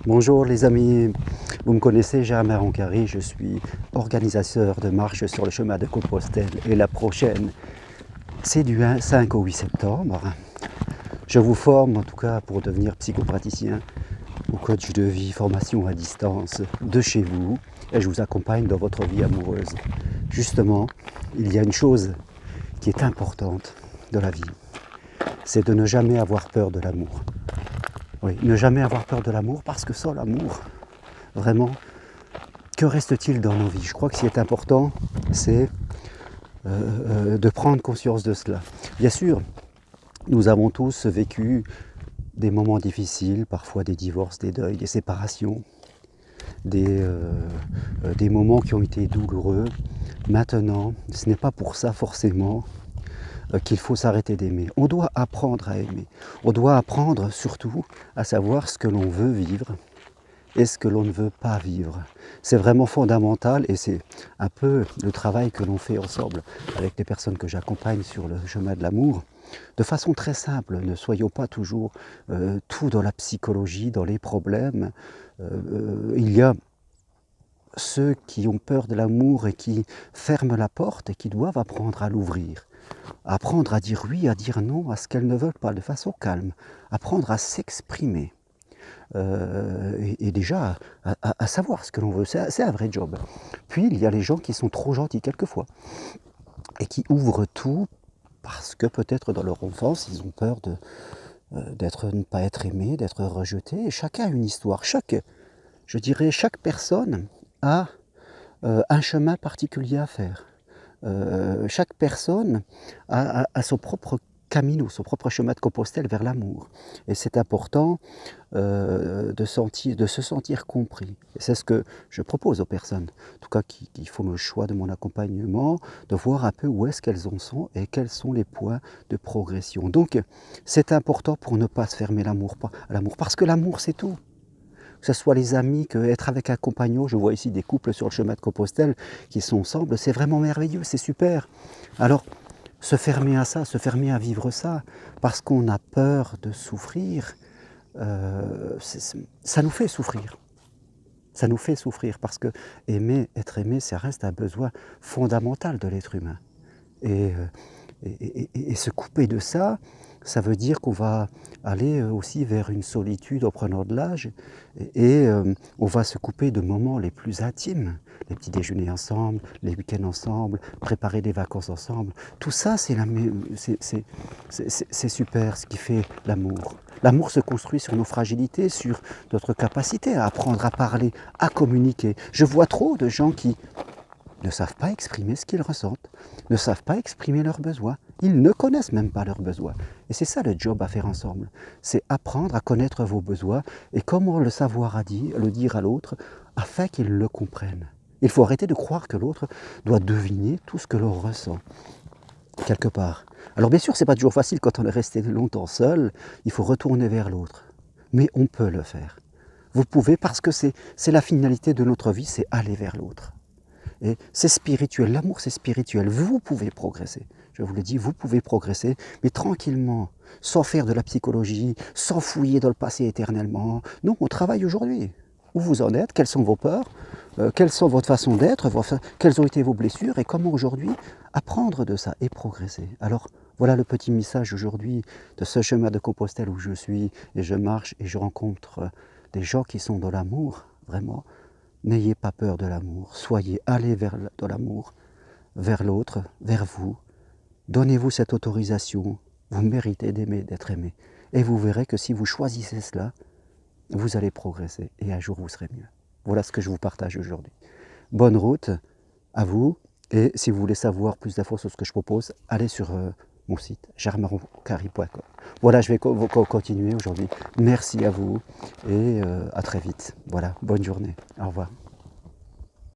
Bonjour les amis, vous me connaissez, Germain Roncari, je suis organisateur de marches sur le chemin de Compostelle et la prochaine, c'est du 5 au 8 septembre. Je vous forme en tout cas pour devenir psychopraticien ou coach de vie, formation à distance de chez vous et je vous accompagne dans votre vie amoureuse. Justement, il y a une chose qui est importante dans la vie, c'est de ne jamais avoir peur de l'amour. Oui, ne jamais avoir peur de l'amour, parce que sans l'amour, vraiment, que reste-t-il dans nos vies? Je crois que ce qui est important, c'est de prendre conscience de cela. Bien sûr, nous avons tous vécu des moments difficiles, parfois des divorces, des deuils, des séparations, des moments qui ont été douloureux. Maintenant, ce n'est pas pour ça forcément qu'il faut s'arrêter d'aimer. On doit apprendre à aimer. On doit apprendre surtout à savoir ce que l'on veut vivre et ce que l'on ne veut pas vivre. C'est vraiment fondamental et c'est un peu le travail que l'on fait ensemble avec les personnes que j'accompagne sur le chemin de l'amour. De façon très simple, ne soyons pas toujours tout dans la psychologie, dans les problèmes. Il y a ceux qui ont peur de l'amour et qui ferment la porte et qui doivent apprendre à l'ouvrir. Apprendre à dire oui, à dire non à ce qu'elles ne veulent pas, de façon calme. Apprendre à s'exprimer. Et déjà à savoir ce que l'on veut, c'est un vrai job. Puis il y a les gens qui sont trop gentils quelquefois et qui ouvrent tout parce que peut-être dans leur enfance ils ont peur de ne pas être aimés, d'être rejetés. Et chacun a une histoire, chaque personne a un chemin particulier à faire. Chaque personne a son propre camino, son propre chemin de Compostelle vers l'amour. Et c'est important de se sentir compris. Et c'est ce que je propose aux personnes, en tout cas qui font le choix de mon accompagnement, de voir un peu où est-ce qu'elles en sont et quels sont les points de progression. Donc c'est important pour ne pas se fermer à l'amour, parce que l'amour c'est tout. Que ce soit les amis, être avec un compagnon, je vois ici des couples sur le chemin de Compostelle qui sont ensemble, c'est vraiment merveilleux, c'est super. Alors, se fermer à ça, se fermer à vivre ça, parce qu'on a peur de souffrir, ça nous fait souffrir. Ça nous fait souffrir, parce que aimer, être aimé, ça reste un besoin fondamental de l'être humain. Et se couper de ça, ça veut dire qu'on va aller aussi vers une solitude en prenant de l'âge et on va se couper de moments les plus intimes, les petits déjeuners ensemble, les week-ends ensemble, préparer des vacances ensemble. Tout ça, c'est super, ce qui fait l'amour. L'amour se construit sur nos fragilités, sur notre capacité à apprendre à parler, à communiquer. Je vois trop de gens qui ne savent pas exprimer ce qu'ils ressentent, ne savent pas exprimer leurs besoins. Ils ne connaissent même pas leurs besoins. Et c'est ça le job à faire ensemble. C'est apprendre à connaître vos besoins et comment le savoir le dire à l'autre afin qu'il le comprenne. Il faut arrêter de croire que l'autre doit deviner tout ce que l'on ressent, quelque part. Alors bien sûr, ce n'est pas toujours facile quand on est resté longtemps seul, il faut retourner vers l'autre. Mais on peut le faire. Vous pouvez, parce que c'est la finalité de notre vie, c'est aller vers l'autre. Et c'est spirituel, l'amour c'est spirituel, vous pouvez progresser, je vous le dis, vous pouvez progresser, mais tranquillement, sans faire de la psychologie, sans fouiller dans le passé éternellement. Non, on travaille aujourd'hui. Où vous en êtes, quelles sont vos peurs, quelles sont votre façon d'être, quelles ont été vos blessures, et comment aujourd'hui apprendre de ça et progresser. Alors voilà le petit message aujourd'hui de ce chemin de Compostelle où je suis, et je marche, et je rencontre des gens qui sont dans l'amour, vraiment. N'ayez pas peur de l'amour, soyez allés vers l'amour, vers l'autre, vers vous. Donnez-vous cette autorisation, vous méritez d'aimer, d'être aimé. Et vous verrez que si vous choisissez cela, vous allez progresser et un jour vous serez mieux. Voilà ce que je vous partage aujourd'hui. Bonne route à vous et si vous voulez savoir plus d'infos sur ce que je propose, allez sur mon site germainroncari.com. Voilà, je vais continuer aujourd'hui. Merci à vous et à très vite. Voilà, bonne journée. Au revoir.